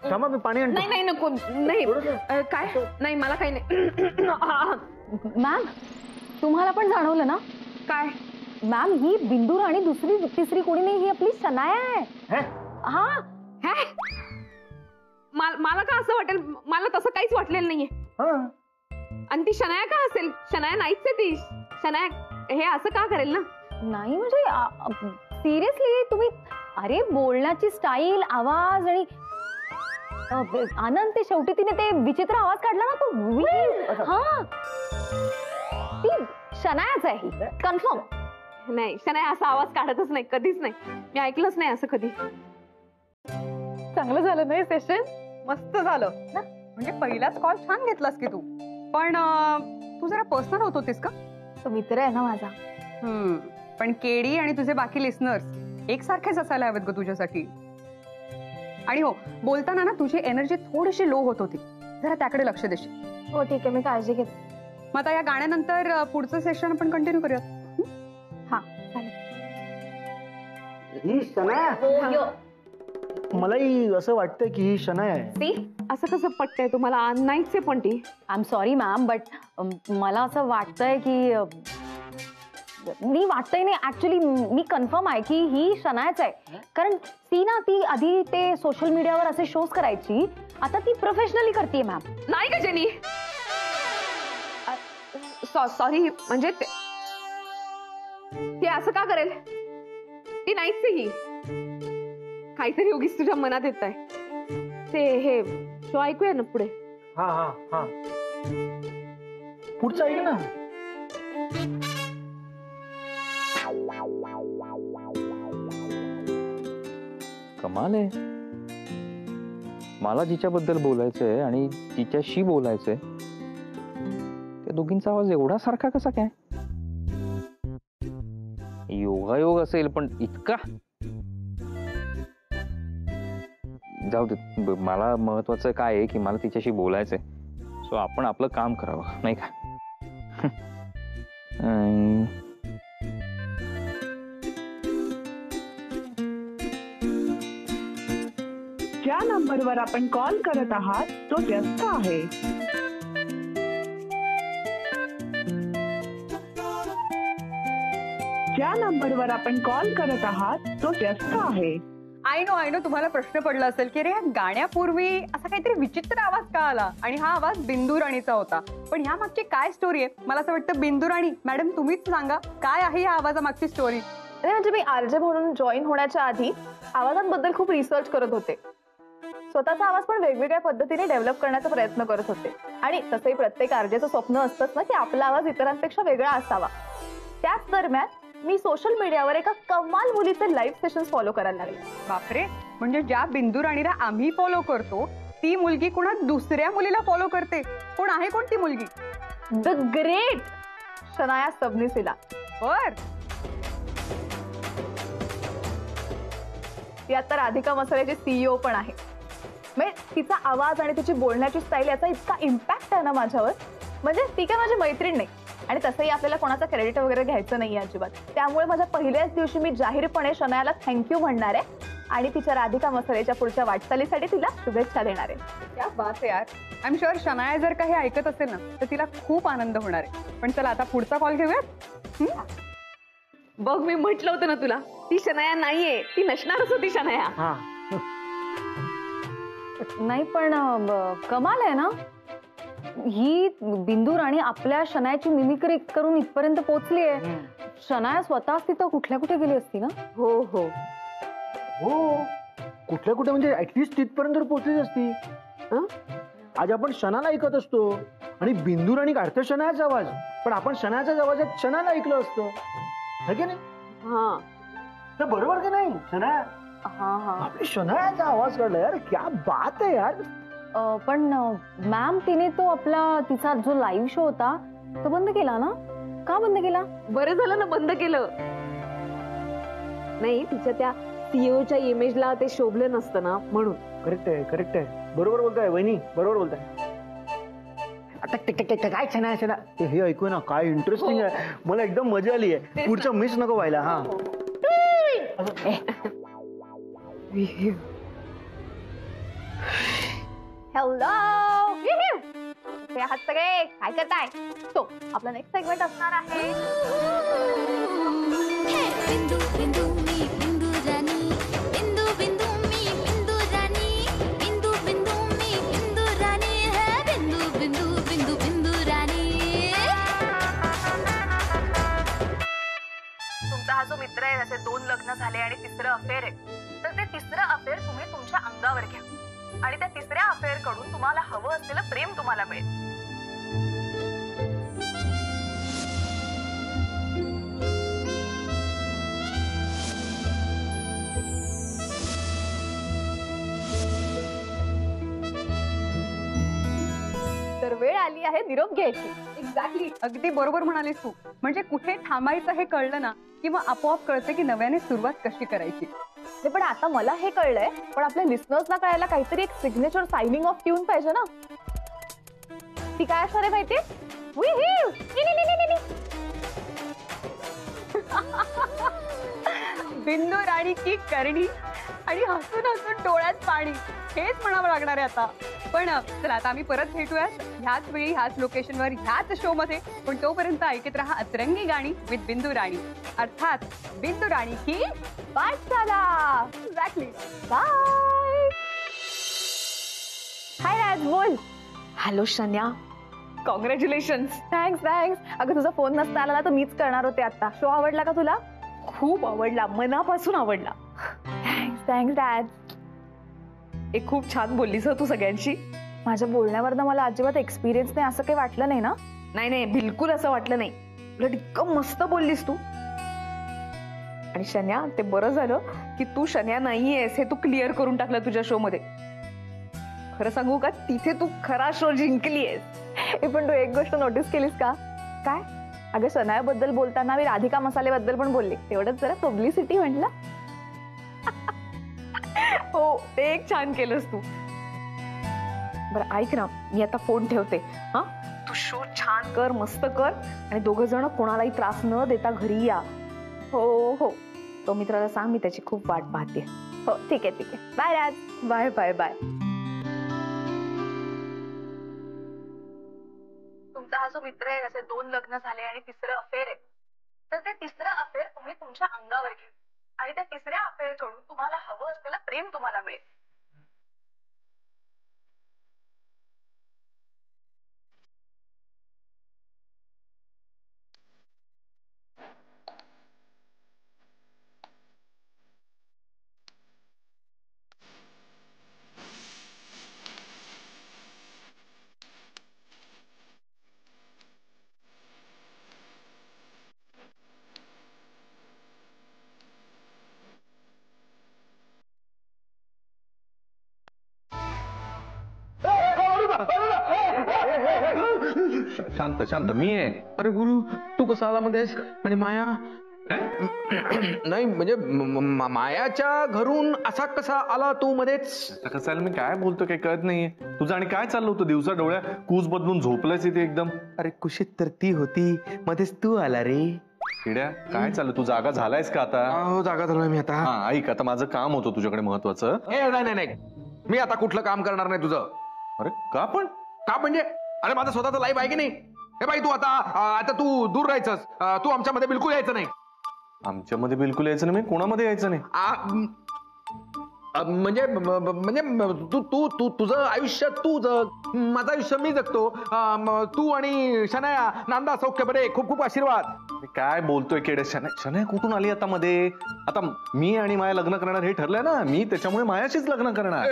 थांबा, मी पाणी आणतो. नाही नको, नाही काय नाही, मला काही नाही. मॅम, तुम्हाला पण जाणवलं ना? काय मॅम, ही बिंदू राणी दुसरी तिसरी कोणी नाही, ही आपली शनाया आहे. हा, मला का असं वाटेल? मला तसं काहीच वाटलेलं नाहीये. आणि ती शनाया का असेल? शनाया नाहीच आहे ती. शनाया हे असं का करेल ना? नाही म्हणजे सिरियसली तुम्ही, अरे बोलण्याची स्टाईल, आवाज आणि आनंद, ते शेवटी तिने ते विचित्र आवाज काढला ना तो. हा, ती शनायाच आहे ही, कन्फर्म. नाही, शनाया असा आवाज काढतच नाही, कधीच नाही. मी ऐकलंच नाही असं कधी. चांगलं झालं नाही सेशन? मस्त झालं ना. म्हणजे पहिलाच कॉल छान घेतलास की तू. पण तू जरा पर्सनल होत होतीस का? तो मित्र आहे ना माझा. पण केडी आणि तुझे बाकी लिस्नर्स एकसारखेच असायला हवेत ग तुझ्यासाठी. आणि हो, बोलताना ना तुझी एनर्जी थोडीशी लो होत होती, जरा त्याकडे लक्ष देशील. हो ठीक आहे, मी काळजी घेते. मग आता या गाण्यानंतर पुढचं सेशन आपण कंटिन्यू करूयात. हा चालेल. ही शनाया, मलाही असं वाटतंय की ही शनाया आहे. ती असं कसं पटतंय तुम्हाला? नाहीच आहे पण ती. I am sorry ma'am, but मला असं वाटतंय की मी वाटतंय नाही, ऍक्च्युली मी कन्फर्म आहे की ही शनायाच आहे. कारण ती ना, ती आधी ते सोशल मीडियावर असे शोज करायची, आता ती प्रोफेशनली करते मॅम. नाही का जेनी? सॉरी, म्हणजे ती असं का करेल? ती नाहीच ही. काहीतरी उगीच तुझ्या मनात येत आहे. ते हे शो ऐकूया ना पुढे. हा हा हा, पुढचं ऐक ना. कमाल आहे. मला जिच्याबद्दल बोलायचंय आणि जिच्याशी बोलायचंय त्या दोघींचा आवाज एवढा सारखा कसा काय? योगायोग असेल, पण इतका? जाऊ दे, मला महत्वाचं काय आहे की मला तिच्याशी बोलायचंय. सो आपण आपलं काम करावं, नाही का? ज्या नंबरवर आपण कॉल करत आहात तो व्यस्त आहे. ज्या नंबरवर आपण कॉल करत आहात तो व्यस्त आहे. आय नो तुम्हाला प्रश्न पडला असेल की अरे गाण्यापूर्वी असा काहीतरी विचित्र आवाज का आला, आणि हा आवाज बिंदू राणीचा होता. पण ह्या मागची काय स्टोरी आहे? मला असं वाटतं बिंदू राणी मॅडम तुम्हीच सांगा, काय आहे या आवाजामागची स्टोरी? म्हणजे मी आरजे म्हणून जॉईन होण्याच्या आधी आवाजांबद्दल खूप रिसर्च करत होते. स्वतःचा आवाज पण वेगवेगळ्या पद्धतीने डेव्हलप करण्याचा प्रयत्न करत होते. आणि तसंही प्रत्येक आरजेचं स्वप्न असतंच ना की आपला आवाज इतरांपेक्षा वेगळा असावा. त्याच दरम्यान मी सोशल मीडियावर एका कमाल मुलीचे लाईव्ह सेशन फॉलो करायला लागले. बापरे, म्हणजे ज्या बिंदू राणीला आम्ही फॉलो करतो ती मुलगी कुणा दुसऱ्या मुलीला फॉलो करते. कोण आहे कोणती मुलगी? द ग्रेट शनाया सबनीसीला. बर, ती आता राधिका मसाल्याची सीईओ पण आहे. म्हणजे तिचा आवाज आणि तिची बोलण्याची स्टाईल याचा इतका इम्पॅक्ट आहे ना माझ्यावर. म्हणजे ती काय माझी मैत्रीण नाही, आणि तसंही आपल्याला कोणाचा क्रेडिट वगैरे घ्यायचं नाही अजिबात. त्यामुळे माझ्या पहिल्याच दिवशी मी जाहीरपणे शनायाला थँक्यू म्हणणार आहे आणि तिच्या राधिका मसाल्याच्या पुढच्या वाटचालीसाठी तिला शुभेच्छा देणार आहे. क्या बात आहे यार. आय एम शुअर शनाया जर काही ऐकत असेल ना तर तिला खूप आनंद होणार आहे. पण चला आता पुढचा कॉल घेऊयात. बघ, मी म्हटलं होतं ना तुला, ती शनाया नाहीये, ती नसणारच होती शनाया. नाही पण कमाल आहे ना, ही बिंदू राणी आपल्या शनायाची मिमिक्री करून इथपर्यंत पोहोचली आहे. शनाया स्वतःच तिथं कुठल्या कुठे गेली असती ना. हो हो हो, कुठल्या कुठे म्हणजे ऍटलीस्ट तिथपर्यंत पोहोचलीच असती. आज आपण शनाला ऐकत असतो आणि बिंदू राणी काढतो शनायाचा आवाज, पण आपण शनायाच्या आवाजात शनाला ऐकलं असतं, है की नाही? हा, तर बरोबर का नाही? शनाया, आपली शनायाचा आवाज काढला यार, क्या बात आहे यार. पण मॅम, तिने तो आपला तिचा जो लाईव्ह शो होता तो बंद केला ना. का बंद केला? बरं झालं ना बंद केलं. नाही, तिच्या त्या सीईओच्या इमेजला ते शोभलं नसतं ना, म्हणून. करेक्ट आहे, करेक्ट आहे, बरोबर बोलताय वहिनी, बरोबर बोलताय. काय शनाया शना हे ऐकू ना, काय इंटरेस्टिंग आहे. मला एकदम मजा आली आहे. पुढचं मिस नको व्हायला. हा हॅलो ते आहात सगळे, काय करताय? सो आपला नेक्स्ट सेगमेंट असणार आहे बिंदू बिंदू मी बिंदू राणी, बिंदू बिंदू मी बिंदू राणी, बिंदू बिंदू मी बिंदू राणी है, बिंदू बिंदू बिंदू बिंदू राणी. तुमचा हा जो मित्र आहे त्याचे 2 लग्न झाले आणि तिसरं अफेअर आहे, तर ते तिसरं अफेअर तुम्ही तुमच्या अंगावर घ्या आणि त्या तिसऱ्या अफेअर कडून तुम्हाला हवं असलेलं प्रेम तुम्हाला मिळेल. तर वेळ आली आहे निरोप घ्यायची. एक्झॅक्टली, अगदी बरोबर म्हणालीस तू. म्हणजे कुठे थांबायचं हे कळलं ना की मग आपोआप कळतं की नव्याने सुरुवात कशी करायची. पण आता मला हे कळलंय, पण आपल्या लिस्नर्सला कळायला काहीतरी एक सिग्नेचर सायनिंग ऑफ ट्यून पाहिजे ना. ती काय असणार आहे माहितीये? बिंदू राणी की करणी आणि हसून हसून डोळ्यात पाणी, हेच म्हणावं लागणार आहे आता. पण चला आता आम्ही परत भेटूयात ह्याच वेळी ह्याच लोकेशनवर ह्याच शो मध्ये. पण तोपर्यंत ऐकत राहा अतरंगी गाणी विथ बिंदू राणी, अर्थात बिंदू राणी की पाठशाला. एक्झॅक्टली. बाय. हाय राज, बोल. Hello Shanaya, congratulations. थँक्स. अगं तुझा फोन नसता आला ना तर मीच करणार होते आता. शो आवडला का तुला? खूप आवडला, मनापासून आवडला. Thanks dad. एक खूप छान बोललीस तू सगळ्यांशी. माझ्या बोलण्यावरनं मला अजिबात एक्सपिरियन्स नाही असं काही वाटलं नाही ना? नाही, बिलकुल असं वाटलं नाही. उलट इतकं मस्त बोललीस तू. आणि शन्या, ते बरं झालं की तू शन्या नाहीयेस हे तू क्लिअर करून टाकलं तुझ्या शो मध्ये. खरं सांगू का, तिथे तू खरा शो जिंकलीयस. पण तू एक गोष्ट नोटीस केलीस का? काय? अगं शनायाबद्दल बोलताना मी राधिका मसालेबद्दल पण बोलले. तेवढंच जरा पब्लिसिटी म्हटलं. हो, ते एक छान केलंस तू. बरं ऐक ना, मी आता फोन ठेवते. हा, तू शो छान कर, मस्त कर आणि 2 जण कोणालाही त्रास न देता घरी या. हो. तो मित्राला सांग मी त्याची खूप वाट पाहते. हो, ठीक आहे. बाय राज. बाय. तुमचा हा जो मित्र आहे त्याचे 2 लग्न झाले आणि तिसरं अफेअर आहे, तर ते तिसरं अफेअर तुम्ही तुमच्या अंगावर घ्या आणि त्या तिसऱ्या अफेअर कडून तुम्हाला हवं असलेलं प्रेम तुम्हाला मिळेल. शांत मी आहे. अरे गुरु, तू कसा आला मध्येस? आणि माया नाही म्हणजे मायाच्या घरून असा कसा आला तू मध्येच? कसं मी काय बोलतो काही कळत नाहीये तुझं. आणि काय चाललं होतं दिवसा डोळ्या कूस बदलून झोपलायच इथे एकदम? अरे कुशीत तर ती होती, मध्येच तू आला रे. किड्या काय चाललं? तू जागा झालायस का आता? हो, जागा झालोय मी आता. हा ऐक, आता माझं काम होतं तुझ्याकडे महत्वाचं. नाही, मी आता कुठलं काम करणार नाही तुझं. अरे का पण? का म्हणजे? अरे माझं स्वतःचं लाईफ आहे की नाही? हे बाई, तू आता तू दूर राहायचंस. तू आमच्यामध्ये बिलकुल यायचं नाही. आमच्यामध्ये बिलकुल यायचं नाही? कोणामध्ये यायचं नाही? म्हणजे तुझं आयुष्य तू जग, माझं आयुष्य मी जगतो. तू आणि शनाया नांदा सौख्य बरे, खूप खूप आशीर्वाद. काय बोलतोय केडे? शनाया कुठून आली आता मध्ये? आता मी आणि माया लग्न करणार हे ठरलंय ना मी, त्याच्यामुळे मायाशीच लग्न करणार.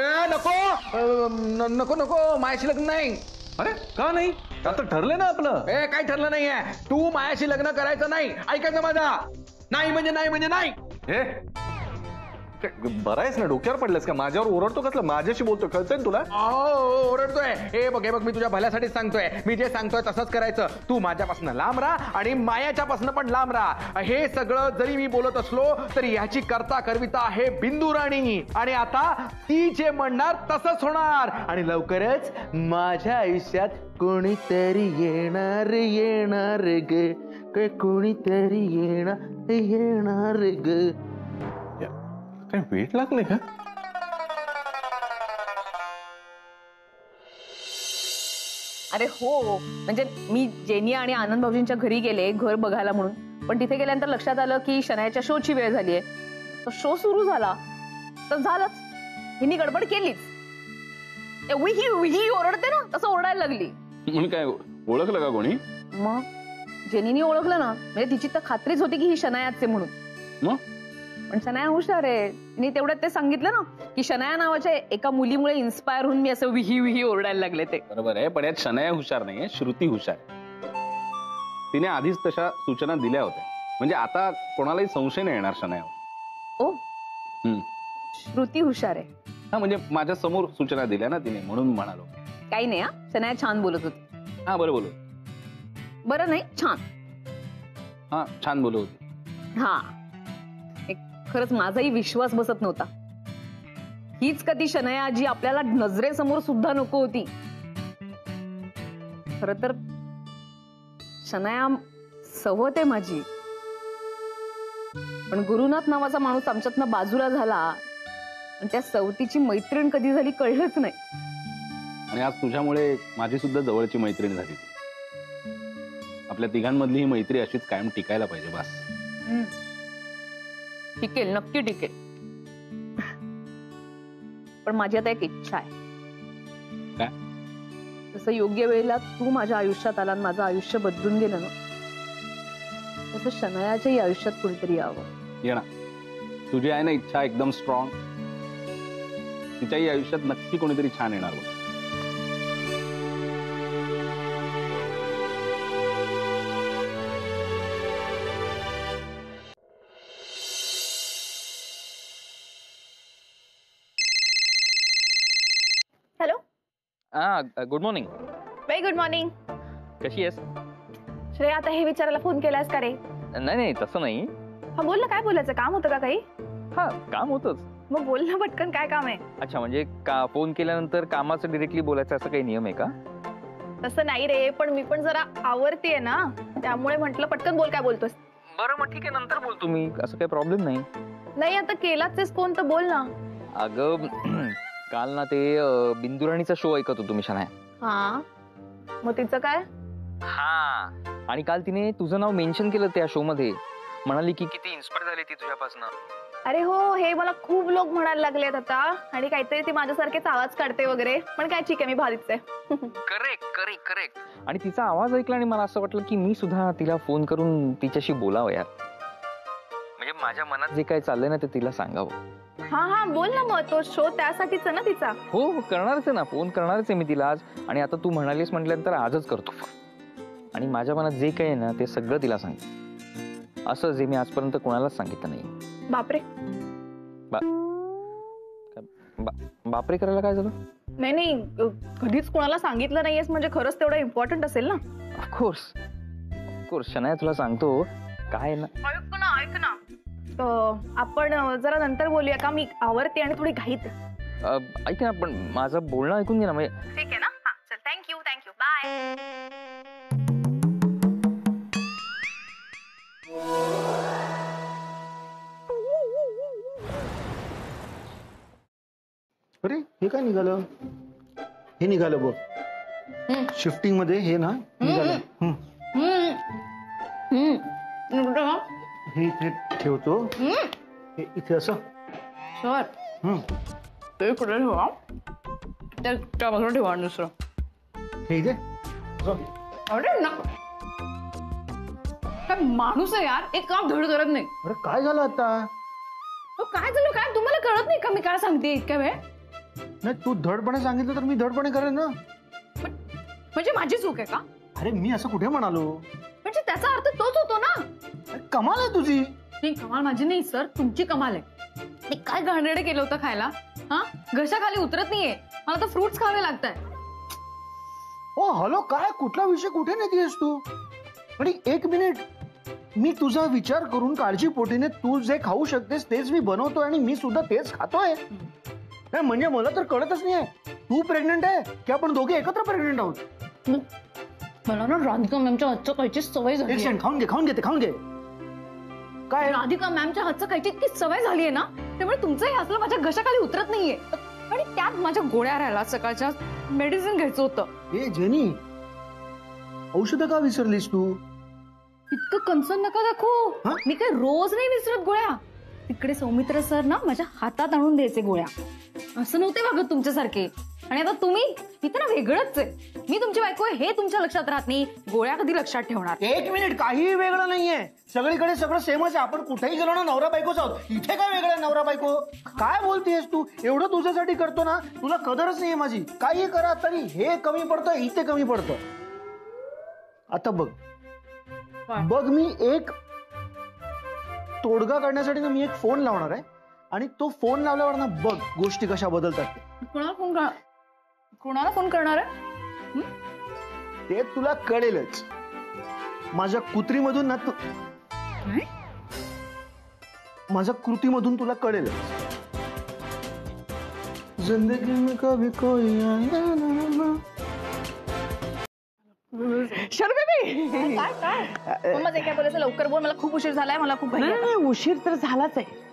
नको मायाशी लग्न नाही. अरे का नाही? आता ठरलंय ना आपलं. काय ठरलं नाहीये. तू मायाशी लग्न करायचं नाही, ऐकायचं माझा. नाही म्हणजे नाही. हे बरं आहेस ना? डोक्यावर पडलंस का? माझ्यावर ओरडतो कसलं? माझ्याशी बोलतो, कळतंय तुला? ओरडतोय. हे बघ मी तुझ्या भल्यासाठीच सांगतोय. मी जे सांगतोय तसंच करायचं. तू माझ्यापासून लांब राहा आणि मायाच्यापासून पण लांब राहा. हे सगळं जरी मी बोलत असलो तरी ह्याची करता करविता आहे बिंदू राणी. आणि आता ती जे म्हणणार तसंच होणार आणि लवकरच माझ्या आयुष्यात कोणीतरी येणार येणार ग, काय कोणीतरी येणार ग. काय वेट लागले का? अरे हो, म्हणजे मी जेनी आणि आनंद भाऊजींच्या घरी गेले घर बघायला म्हणून, पण तिथे गेल्यानंतर लक्षात आलं की शनायाच्या शोची वेळ झालीये. तो शो सुरू झाला तर झालंच, हिनी गडबड केलीच. ही ओरडते ना तसं ओरडायला लागली. म्हणून काय ओळखलं का कोणी? मग जेनीनी ओळखलं ना, म्हणजे तिची तर खात्रीच होती की ही शनायाच आहे म्हणून. मग पण शनाया हुशार आहे, तिने तेवढ्यात ते सांगितलं ना की शनाया नावाच्या एका मुलीमुळे इन्स्पायर होऊन मी असं विही ओरडायला लागले. ते बरोबर आहे, पण यात शनाया हुशार नाहीये, श्रुती हुशार. तिने आधीच तशा सूचना दिल्या होत्या, म्हणजे आता कोणालाही संशय नाही येणार शनायावर. ओ श्रुती हुशार आहे. हा, म्हणजे माझ्या समोर सूचना दिल्या ना तिने, म्हणून म्हणालो. काही नाही हा, शनाया छान बोलत होती. हा बरं बोलू. बरं नाही छान. हा छान बोलू होती. हा, खरंच माझाही विश्वास बसत नव्हता. हीच कधी शनाया जी आपल्याला नजरेसमोर सुद्धा नको होती. खर तर शनाया सवत आहे माझी, पण गुरुनाथ नावाचा माणूस आमच्यातनं बाजूला झाला आणि त्या सवतीची मैत्रीण कधी झाली कळलंच नाही. आणि आज तुझ्यामुळे माझी सुद्धा जवळची मैत्रीण झाली. आपल्या तिघांमधली ही मैत्री अशीच कायम टिकायला पाहिजे. बस टिकेल, नक्की टिकेल. पण माझी आता एक इच्छा आहे. काय? जसं योग्य वेळेला तू माझ्या आयुष्यात आला आणि माझं आयुष्य बदलून गेलं ना, तसं शनायाच्याही आयुष्यात कुणीतरी यावं. येणार. तुझी आहे ना इच्छा एकदम स्ट्रॉंग, तिच्याही आयुष्यात नक्की कोणीतरी छान येणार. Hello. Good morning. Very good morning. कशी आहेस? श्रेया, आता हे विचारायला फोन केलास का रे? नाही तसं नाही. हा बोल ना, काय बोलायचं? काम होतं का काही? हा काम होतच. मग बोल ना पटकन, काय काम आहे? अच्छा, म्हणजे फोन केल्यानंतर कामाचं डिरेक्टली बोलायचं असं काही नियम आहे का? तसं नाही रे, पण मी पण जरा आवरतीये ना, त्यामुळे म्हटलं पटकन बोल, काय बोलतोस? बरं मग ठीक आहे, नंतर बोल तुम्ही, असं काही प्रॉब्लेम नाही. नाही आता केलाच फोन तर बोल ना. अगं काल ना ते बिंदुराणीचा शो ऐकत होतो मी शनाया. हा, मग तिचं काय? हा, आणि काल तिने तुझं नाव मेन्शन केलं त्या शो मध्ये. म्हणाली की किती इन्स्पायर झाली ती तुझ्यापासून. अरे हो, हे मला खूप लोक म्हणायला लागलेत आता, आणि काहीतरी ती माझ्यासारखेच आवाज काढते वगैरे, पण काय ठीक आहे, मी भारीच आहे. करेक्ट. आणि तिचा आवाज ऐकला आणि मला असं वाटलं की मी सुद्धा तिला फोन करून तिच्याशी बोलावं यार. म्हणजे माझ्या मनात जे काय चाललंय ना ते तिला सांगावं. हा बोल ना, मग तो शो त्यासाठीच आहे ना तिचा? हो करणारच आहे ना, फोन करणारच आहे मी तिला आज. आणि आता तू म्हणालीस म्हटल्यानंतर आजच करतो. आणि माझ्या मनात जे काही आहे ना ते सगळं तिला सांग, असं जे मी आजपर्यंत कोणालाच सांगितलं नाही. बापरे. बापरे करायला काय झालं? नाही, कधीच कोणाला सांगितलं नाहीयेस म्हणजे खरंच तेवढं इम्पॉर्टंट असेल ना. ऑफकोर्स शनाया, तुला सांगतो काय ना. ऐक ना, आपण जरा नंतर बोलूया का? मी आवरते आणि थोडी घाईत. ऐक ना, पण माझं बोलणं ऐकून घे ना. म्हणजे ठीक आहे ना. हा चल, थँक्यू बाय. अरे हे काय निघालं? हे निघालं बघ, शिफ्टिंग मध्ये हे ना निघालं. हे इथे ठेवतो, हे इथे असं. ते कुठे ठेवा? त्या बाजूला ठेवा दुसरं. हे इथे. अरे ना, काय माणूस आहे यार, एक काम धड करत नाही. अरे काय झालं आता? काय झालं? काय तुम्हाला कळत नाही का मी काय सांगते इतक्या वेळ? नाही, तू धडपणे सांगितलं तर मी धडपणे करेन ना. म्हणजे माझी चूक आहे का? अरे मी असं कुठे म्हणालो? म्हणजे त्याचा अर्थ तोच होतो ना. कमाल आहे तुझी. नाही, कमाल माझी नाही सर, तुमची कमाल आहे. ते काय घाणेरडे केलं होतं खायला? हा, घशाखाली उतरत नाहीये मला, तर फ्रुट्स खावे लागताय. ओ हॅलो, काय कुठला विषय कुठे नेतेस तू? आणि एक मिनिट, मी तुझा विचार करून काळजीपोटीने तू जे खाऊ शकतेस तेच मी बनवतोय आणि मी सुद्धा तेच खातोय. नाही म्हणजे मला तर कळतच नाहीये, तू प्रेग्नंट आहे की आपण दोघे एकत्र प्रेग्नंट आहोत. मला ना राधिका मॅमच्या हातचं खायची सवय एक झाली सेकंड, खाऊन घे काय राधिका मॅमच्या हातचं खायची इतकी सवय झालीये ना, त्यामुळे तुमचं हे असलं माझ्या घशाखाली उतरत नाहीये. आणि त्यात माझ्या गोळ्या राहिला, सकाळच्या मेडिसिन घ्यायचं होतं. हे जेनी, औषधं का विसरलीस तू? इतकं कन्सर्न नका दाखवू. हा? मी काय रोज नाही विसरत गोळ्या. तिकडे सौमित्र सर ना माझ्या हातात आणून द्यायचे गोळ्या. असं नव्हते वागत तुमच्यासारखे. आणि आता तुम्ही इथे ना वेगळंच आहे. मी तुमची बायको आहे हे तुमच्या लक्षात राहत नाही, गोळ्या कधी लक्षात ठेवणार? एक मिनिट, काहीही वेगळं नाहीये. सगळीकडे सगळं सेमच आहे. आपण कुठेही गेलो ना नवरा बायकोच आहोत. इथे काय वेगळं आहे नवरा बायको? काय बोलतेस तू? एवढं तुझ्यासाठी करतो ना, तुला कदरच नाहीये माझी. काही करा तरी हे कमी पडतं, इथे कमी पडतं. आता बघ, मी एक तोडगा काढण्यासाठी ना मी एक फोन लावणार आहे. आणि तो फोन लावल्यावर ना बघ गोष्टी कशा बदलतात ते. कोणाला फोन करणार आहे? ते तुला कळेलच. माझ्या कुत्रीमधून ना तू माझ्या कृतीमधून तुला कळेलच. जिंदगी में कभी कोई आया ना. मम्मा जे काय बोलायचं लवकर बोल, मला खूप उशीर झालाय, मला खूप घाई आहे. नाही, उशीर तर झालाच आहे.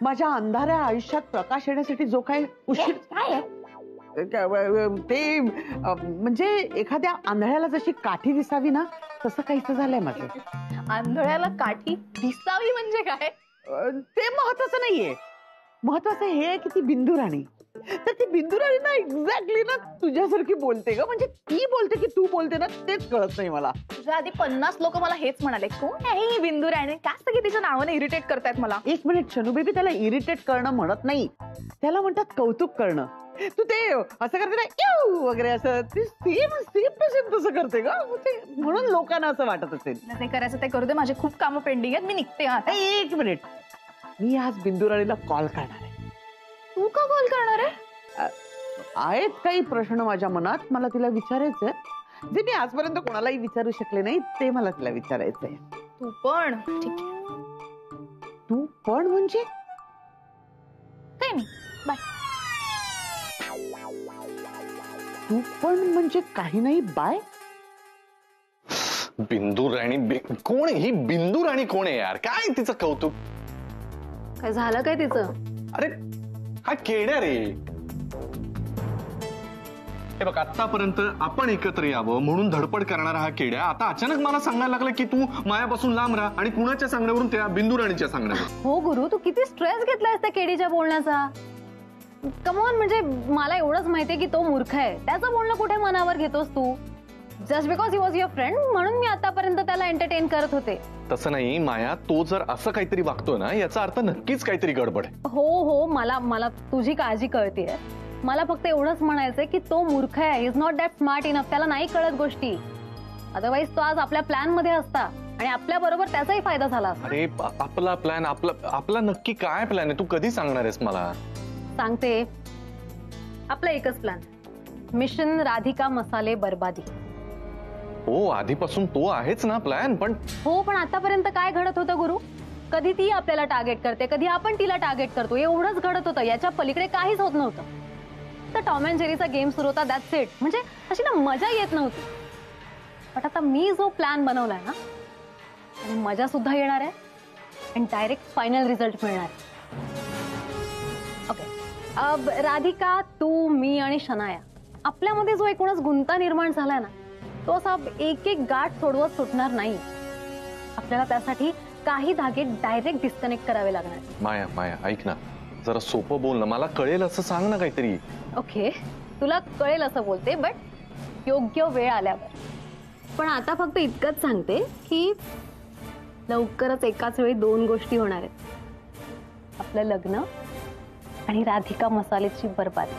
माझ्या अंधाऱ्या आयुष्यात प्रकाश येण्यासाठी जो काही उशीर ते म्हणजे एखाद्या आंधळ्याला जशी काठी दिसावी ना, तसं काहीच झालंय माझं. आंधळ्याला काठी दिसावी म्हणजे काय? ते महत्वाचं नाहीये. महत्वाचं हे आहे की ती बिंदू राणी, तर ती बिंदू राणी ना एक्झॅक्टली ना तुझ्यासारखी बोलते ग. म्हणजे ती बोलते की तू बोलते ना, तेच कळत नाही मला. तुझ्या आधी 50 लोक मला हेच म्हणाले, कोण आहे ही बिंदू राणी? का सगळी तिच्या नावाने इरिटेट करतायत मला. एक मिनिट शनू बेबी, त्याला इरिटेट करणं म्हणत नाही, त्याला म्हणतात कौतुक करणं. तू ते असं करते ना, इव वगैरे असं, सेम तसं करते ग. म्हणून लोकांना असं वाटत असेल. जे करायचं ते करू दे, माझे खूप कामं पेंडिंग आहेत, मी निघते आता. एक मिनिट, मी आज बिंदू राणीला कॉल करणार आहे. तू का कॉल करणार आहे? आहेत काही प्रश्न माझ्या मनात, मला तिला विचारायचंय, जे मी आजपर्यंत कोणालाही विचारू शकले नाही, ते मला तिला विचारायचंय. तू पण ठीक आहे. तू पण म्हणजे काय नाही, बाय. तू पण म्हणजे काही नाही बाय? बिंदू राणी कोण आहे ही? बिंदू राणी कोण आहे यार? काय तिचं कौतुक? काय झालं काय तिचं? अरे हा केड्या रे. हे बघ, आतापर्यंत आपण एकत्र यावं म्हणून धडपड करणारा हा केड्या आता अचानक मला सांगायला लागला की तू मायापासून लांब राहा, आणि कुणाच्या सांगण्यावरून त्या बिंदू राणीच्या सांगण्यावर. हो गुरु, तू किती स्ट्रेस घेतलायस त्या केडीच्या बोलण्याचा. कमॉन, म्हणजे मला एवढंच माहितीये की तो मूर्ख आहे. त्याचं बोलणं कुठे मनावर घेतोस तू? Just because he was your friend म्हणून मी आतापर्यंत त्याला एंटरटेन करत होते. तसं नाही माया, तो जर असं काहीतरी वागतोय ना, याचा अर्थ नक्कीच काहीतरी गडबड आहे. हो, मला तुझी काळजी कळतीये. मला फक्त एवढंच म्हणायचंय की तो मूर्ख आहे. Is not that smart enough. त्याला नाही कळत गोष्टी. अदरवाईज तो आज आपल्या प्लॅन मध्ये असता आणि आपल्या बरोबर त्याचाही फायदा झाला असता. अरे आपला प्लॅन, आपला नक्की काय प्लॅन आहे? तू कधी सांगणार आहेस मला? सांगते. आपला एकच प्लॅन, मिशन राधिका मसाले बर्बादी. हो, आधीपासून तो आहेच ना प्लॅन. पण आतापर्यंत काय घडत होतं गुरु? कधी ती आपल्याला टार्गेट करते, कधी आपण तिला टार्गेट करतो, एवढंच घडत होतं. याच्या पलीकडे काहीच होत नव्हतं. तर टॉम अँड जेरीचा गेम सुरू होता, दॅट्स इट. म्हणजे अशी ना मजा येत नव्हती. पण आता मी जो प्लॅन बनवलाय ना, आणि मजा सुद्धा येणार आहे आणि डायरेक्ट फायनल रिझल्ट मिळणार आहे. ओके, राधिका, तू, मी आणि शनाया, आपल्यामध्ये जो एकूणच गुंता निर्माण झालाय ना, तो असा एक एक गाठ सोडवत सुटणार नाही. आपल्याला त्यासाठी काही धागे डायरेक्ट डिस्कनेक्ट करावे लागणार. माया ऐक ना, जरा सोपं बोल ना, मला कळेल असं सांग ना काहीतरी. ओके, तुला कळेल असं बोलते, बट योग्य वेळ आल्यावर. पण आता फक्त इतकंच सांगते की लवकरच एकाच वेळी 2 गोष्टी होणार आहेत. आपलं लग्न आणि राधिका मसालेची बर्बादी.